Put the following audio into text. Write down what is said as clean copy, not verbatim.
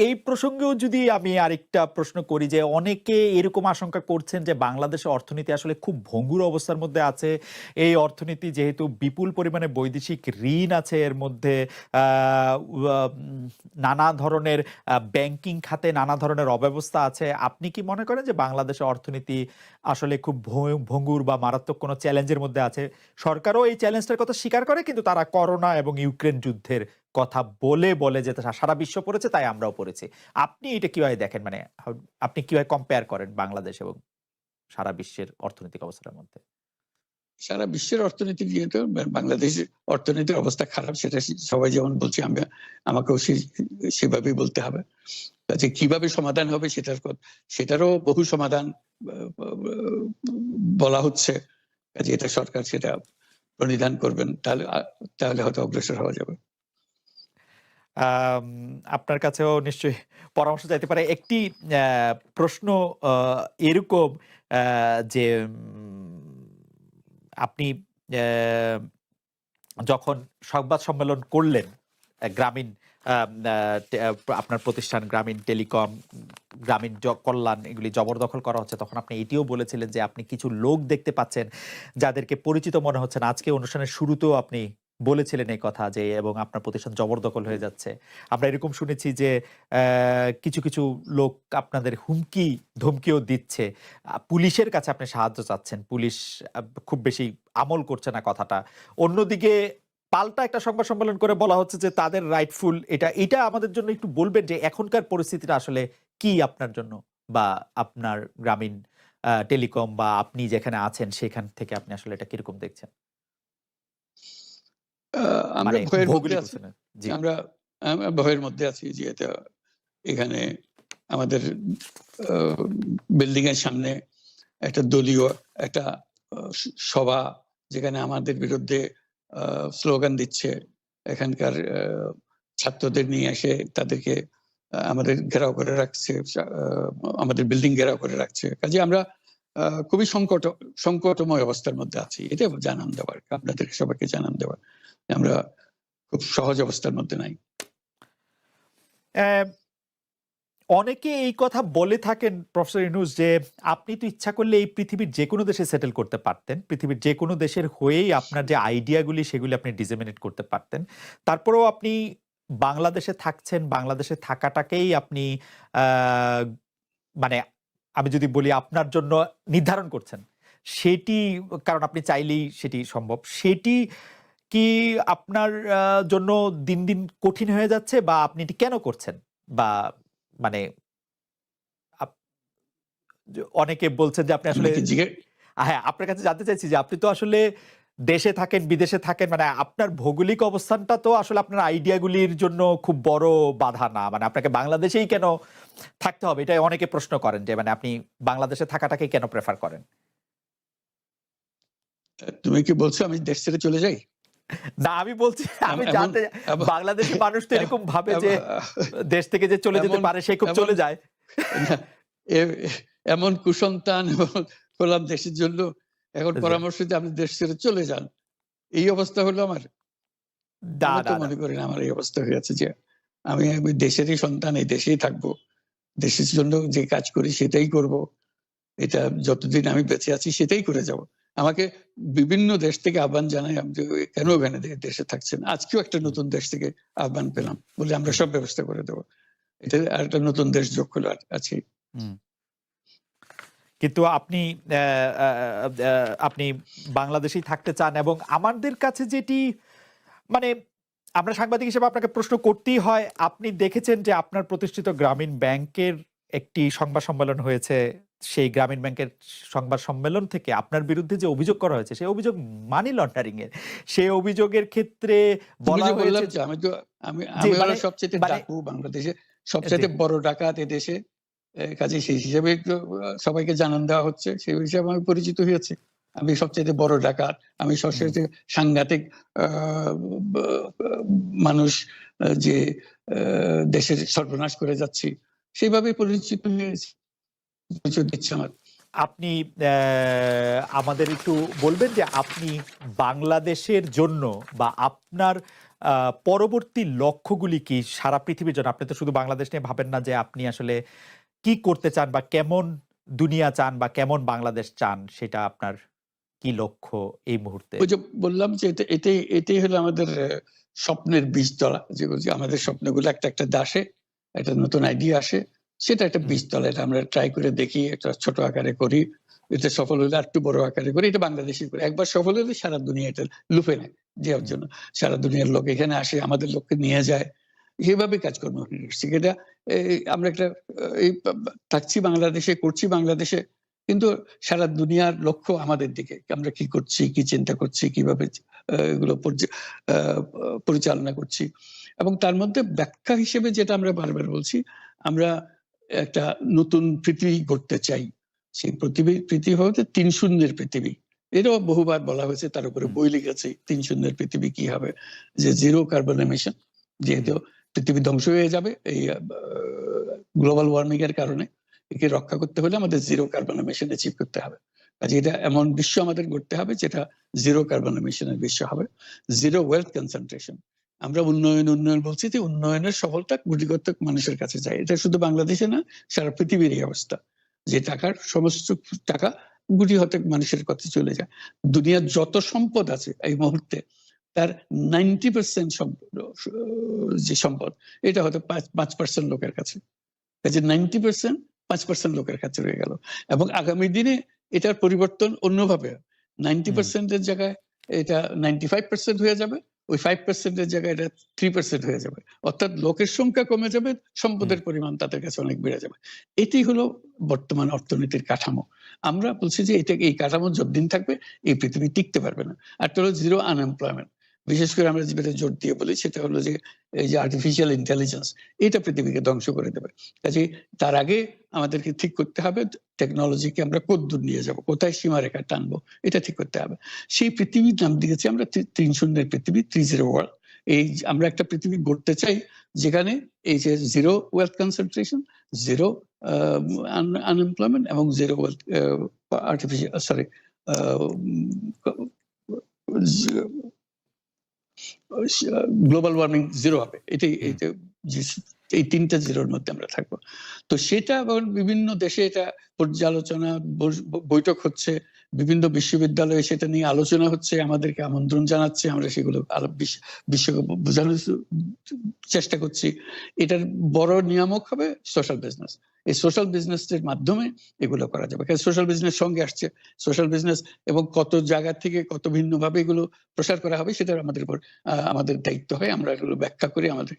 এই প্রসঙ্গেও যদি আমি আরেকটা প্রশ্ন করি যে অনেকে এরকম আশঙ্কা করছেন যে বাংলাদেশের অর্থনীতি আসলে খুব ভঙ্গুর অবস্থার মধ্যে আছে। এই অর্থনীতি যেহেতু বিপুল পরিমাণে বৈদেশিক ঋণ আছে এর মধ্যে নানা ধরনের ব্যাংকিং খাতে নানা ধরনের অব্যবস্থা আছে। আপনি কি মনে করেন যে বাংলাদেশের অর্থনীতি আসলে খুব ভঙ্গুর বা মারাত্মক কোনো চ্যালেঞ্জের মধ্যে আছে? সরকারও এই চ্যালেঞ্জটার কথা স্বীকার করে, কিন্তু তারা করোনা এবং ইউক্রেন যুদ্ধের কথা বলে যে সারা বিশ্ব পড়েছে তাই আমরাও পড়েছি। আপনি এটা কিভাবে দেখেন? মানে আপনি কিভাবে কম্পেয়ার করেন বাংলাদেশ এবং সারা বিশ্বের অর্থনৈতিক অবস্থার মধ্যে? সারা বিশ্বের অর্থনীতি যেহেতু বাংলাদেশের অর্থনীতির অবস্থা খারাপ, সেটা সবাই যেমন বলছে, আমাকেও সেভাবেই বলতে হবে। কাজে কিভাবে সমাধান হবে সেটারও বহু সমাধান বলা হচ্ছে। কাজে এটা সরকার সেটা প্রণিধান করবেন, তাহলে হয়তো অগ্রসর হওয়া যাবে। আপনার কাছেও নিশ্চয়ই পরামর্শ চাইতে পারে। একটি প্রশ্ন এরকম যে আপনি যখন সংবাদ সম্মেলন করলেন গ্রামীণ আপনার প্রতিষ্ঠান গ্রামীণ টেলিকম, গ্রামীণ কল্যাণ এগুলি জবরদখল করা হচ্ছে, তখন আপনি এটিও বলেছিলেন যে আপনি কিছু লোক দেখতে পাচ্ছেন যাদেরকে পরিচিত মনে হচ্ছে না। আজকে অনুষ্ঠানের শুরুতেও আপনি বলেছিলেন এই কথা যে এবং আপনার প্রতিষ্ঠান জবরদখল হয়ে যাচ্ছে। আমরা এরকম শুনেছি যে কিছু কিছু লোক আপনাদের হুমকি ধমকিও দিচ্ছে। পুলিশের কাছে আপনি সাহায্য চাচ্ছেন, পুলিশ খুব বেশি আমল করছে না কথাটা। অন্যদিকে পাল্টা একটা সংবাদ সম্মেলন করে বলা হচ্ছে যে তাদের রাইটফুল এটা আমাদের জন্য একটু বলবেন যে এখনকার পরিস্থিতিটা আসলে কি আপনার জন্য বা আপনার গ্রামীণ টেলিকম বা আপনি যেখানে আছেন সেখান থেকে আপনি আসলে এটা কিরকম দেখছেন? আমরা মানে ভয়ের মধ্যে ভৌগোলিক আছি। অবস্থানে। জি। আমরা ভয়ের মধ্যে আছি যে এখানে আমাদের বিল্ডিং এর সামনে একটা দলীয় একটা সভা, যেখানে আমাদের বিরুদ্ধে স্লোগান দিচ্ছে। এখানকার ছাত্রদের নিয়ে এসে তাদেরকে আমাদের ঘেরাও করে রাখছে, আমাদের বিল্ডিং ঘেরাও করে রাখছে। কাজে আমরা খুবই সংকটময় অবস্থার মধ্যে আছি। এটা জানান দেওয়ার, আপনাদের সবাইকে জানান দেওয়ার আমরা খুব সহজ অবস্থার মধ্যে নাই। অনেকে এই কথা বলে থাকেন প্রফেসর ইউনূস যে আপনি তো ইচ্ছা করলে এই পৃথিবীর যেকোনো দেশে সেটেল করতে পারতেন। পৃথিবীর যেকোনো দেশের হয়েই আপনার যে আইডিয়াগুলি সেগুলি আপনি ডিসেমিনেট করতে পারতেন। তারপরেও আপনি বাংলাদেশে থাকছেন, বাংলাদেশে থাকাটাকেই আপনি আ মানে আমি যদি বলি আপনার জন্য নির্ধারণ করছেন। সেটি কারণ আপনি চাইলেই সেটি সম্ভব। সেটি কি আপনার জন্য দিন, দিন কঠিন হয়ে যাচ্ছে বা আপনি এটি কেন করছেন? বা মানে আপ অনেকে বলছেন যে আপনি আসলে হ্যাঁ, আপনার কাছে জানতে চাইছি যে আপনি তো আসলে দেশে থাকেন, বিদেশে থাকেন, মানে আপনার ভৌগোলিক অবস্থানটা তো আসলে আপনার আইডিয়া গুলির জন্য খুব বড় বাধা না। মানে আপনাকে বাংলাদেশেই কেন থাকতে হবে? এটাই অনেকে প্রশ্ন করেন যে মানে আপনি বাংলাদেশে থাকাটাকে কেন প্রেফার করেন? তুমি কি বলছো আমি দেশ ছেড়ে চলে যাই? না, আমি বলছি আমি এমন জানতে বাংলাদেশের মানুষ তো এরকম ভাবে যে দেশ থেকে যে চলে যেতে এমন পারে সে খুব চলে যায়। না, এমন কুসন্তান হলাম দেশের জন্য, এখন পরামর্শ দিয়ে আপনি দেশ ছেড়ে চলে যান। এই অবস্থা হলো আমার। না, আমি তো না, না। মনে করি না আমার এই অবস্থা হয়েছে যে আমি দেশেরই সন্তান, এই দেশেই থাকবো। দেশের জন্য যে কাজ করি সেটাই করব। এটা যতদিন আমি বেঁচে আছি সেটাই করে যাব। আমাকে বিভিন্ন দেশ থেকে আহ্বান জানায় যে কেন ওখানে দেশে থাকছেন। আজকেও একটা নতুন দেশ থেকে আহ্বান পেলাম, বলে আমরা সব ব্যবস্থা করে দেবো। এটা আর একটা নতুন দেশ যোগ হলো আছে। কিন্তু আপনি অ্যা অ্যা অ্যা আপনি বাংলাদেশেই থাকতে চান এবং আমাদের কাছে যেটি মানে আমরা সাংবাদিক হিসেবে আপনাকে প্রশ্ন করতেই হয়। আপনি দেখেছেন যে আপনার প্রতিষ্ঠিত গ্রামীণ ব্যাংকের একটি সংবাদ সম্মেলন হয়েছে। সেই গ্রামীণ ব্যাংকের সংবাদ সম্মেলন থেকে আপনার বিরুদ্ধে যে অভিযোগ করা হয়েছে, সেই অভিযোগ মানি লন্ডারিং এর। সেই অভিযোগের ক্ষেত্রে তুমি বলা যে হয়েছে বললাম যে আমি হলো সবচেয়ে ডাকু বাংলাদেশে, সবচাইতে বড় ডাকাত এদেশে। কাজেই সেই হিসেবে একটু সবাইকে জানান দেওয়া হচ্ছে। সেই হিসাবে আমি পরিচিত হয়েছি। আমি সবচাইতে বড় ডাকাত। আমি সবচাইতে সাংঘাতিক আ ব মানুষ, যে দেশের সর্বনাশ করে যাচ্ছি। সেইভাবেই পরিচিত হয়েছি। পরিচয় দিচ্ছে আমার। আপনি আমাদের একটু বলবেন যে আপনি বাংলাদেশের জন্য বা আপনার পরবর্তী লক্ষ্যগুলি কি সারা পৃথিবীর জন্য? আপনি তো শুধু বাংলাদেশ নিয়ে ভাবেন না যে আপনি আসলে কি করতে চান বা কেমন দুনিয়া চান বা কেমন বাংলাদেশ চান সেটা আপনার কি লক্ষ্য এই মুহূর্তে? ওই যে বললাম যে এটাই হলো আমাদের স্বপ্নের বীজতলা, যেগুলো যে আমাদের স্বপ্নগুলো একটা একটা আসে, একটা নতুন আইডিয়া আসে, সেটা একটা হুম, বীজতলা। এটা আমরা ট্রাই করে দেখি, একটা ছোট আকারে করি। এটা সফল হলে আরেকটু বড় আকারে করি। এটা বাংলাদেশে করি। একবার সফল হলে সারা দুনিয়া এটা লুফে নেয় দেওয়ার হুম, জন্য। সারা দুনিয়ার লোক এখানে আসে, আমাদের লোককে নিয়ে যায়। এভাবে কাজকর্ম করছি। এটা আমরা একটা এই থাকছি বাংলাদেশে, করছি বাংলাদেশে। কিন্তু সারা দুনিয়ার লক্ষ্য আমাদের দিকে। আমরা কি করছি, কি চিন্তা করছি, কিভাবে এগুলো পরিচালনা করছি। এবং তার মধ্যে ব্যাখ্যা হিসেবে যেটা আমরা বারবার বলছি, আমরা একটা নতুন পৃথিবী গড়তে চাই। সেই পৃথিবী হচ্ছে ৩ শূন্যের পৃথিবী। এটাও বহুবার বলা হয়েছে, তার উপরে হুম, বই লিখেছি। ৩ শূন্যের পৃথিবী কি হবে? যে জিরো কার্বন এমিশন, হুম, যেহেতু পৃথিবী ধ্বংস হয়ে যাবে এই গ্লোবাল ওয়ার্মিং এর কারণে। একে রক্ষা করতে হলে আমাদের জিরো কার্বন এমিশন অ্যাচিভ করতে হবে। কাজে এটা এমন বিশ্ব আমাদের গড়তে হবে যেটা জিরো কার্বন এমিশনের বিশ্ব হবে। Zero wealth concentration. আমরা উন্নয়ন বলছি, যে উন্নয়নের সফলতা গুটিকত মানুষের কাছে যায়। এটা শুধু বাংলাদেশে না, সারা পৃথিবীর অবস্থা। যে সমস্ত টাকা গুটি হতেক মানুষের কাছে চলে যায়। দুনিয়ার যত সম্পদ আছে এই মুহূর্তে, তার 90% যে সম্পদ, এটা হয়তো 5% লোকের কাছে। কাজে 90% 5% লোকের কাছে রয়ে গেল। এবং আগামী দিনে এটার পরিবর্তন অন্যভাবে। হুম, 90% এর জায়গায় এটা 95% হয়ে যাবে। ওই 5% এর জায়গায় এটা 3% হয়ে যাবে। অর্থাৎ লোকের সংখ্যা কমে যাবে, হুম। সম্পদের পরিমাণ তাদের কাছে অনেক বেড়ে যাবে। এটাই হলো বর্তমান অর্থনীতির কাঠামো। আমরা বলছি যে এই কাঠামো যতদিন থাকবে এই পৃথিবী টিকতে পারবে না। আরেকটা হলো জিরো আনএমপ্লয়মেন্ট। বিশেষ করে আমরা যেটা জোর দিয়ে বলি সেটা হলো যে এই যে আর্টিফিশিয়াল ইন্টেলিজেন্স, এটা পৃথিবীকে ধ্বংস করে দেবে। কাজেই তার আগে আমাদেরকে ঠিক করতে হবে টেকনোলজিকে আমরা কতদূর নিয়ে যাব, কোথায় সীমারেখা টানবো, এটা ঠিক করতে হবে। সেই পৃথিবীর নাম দিয়েছি আমরা ৩ শূন্যের পৃথিবী, ৩-0 ওয়ার্ল্ড। আমরা একটা পৃথিবী গড়তে চাই যেখানে এই যে zero wealth concentration, zero unemployment এবং zero wealth artificial sorry global warming zero হবে। এটাই হুম, এই ৩টা জিরোর মধ্যে আমরা থাকবো। তো সেটা আবার বিভিন্ন দেশে এটা পর্যালোচনা বৈঠক হচ্ছে। বিভিন্ন বিশ্ববিদ্যালয়ে সেটা নিয়ে আলোচনা হচ্ছে। আমাদেরকে আমন্ত্রণ জানাচ্ছে। আমরা সেগুলো বিশ্বকে বোঝানোর চেষ্টা করছি। এটার বড় নিয়ামক হবে সোশ্যাল বিজনেস। এই সোশ্যাল বিজনেস এর মাধ্যমে এগুলো করা যাবে। কারণ সোশ্যাল বিজনেস সঙ্গে আসছে। সোশ্যাল বিজনেস এবং কত জায়গা থেকে কত ভিন্নভাবে এগুলো প্রসার করা হবে সেটা আমাদের উপর আমাদের দায়িত্ব হয়। আমরা এগুলো ব্যাখ্যা করে আমাদের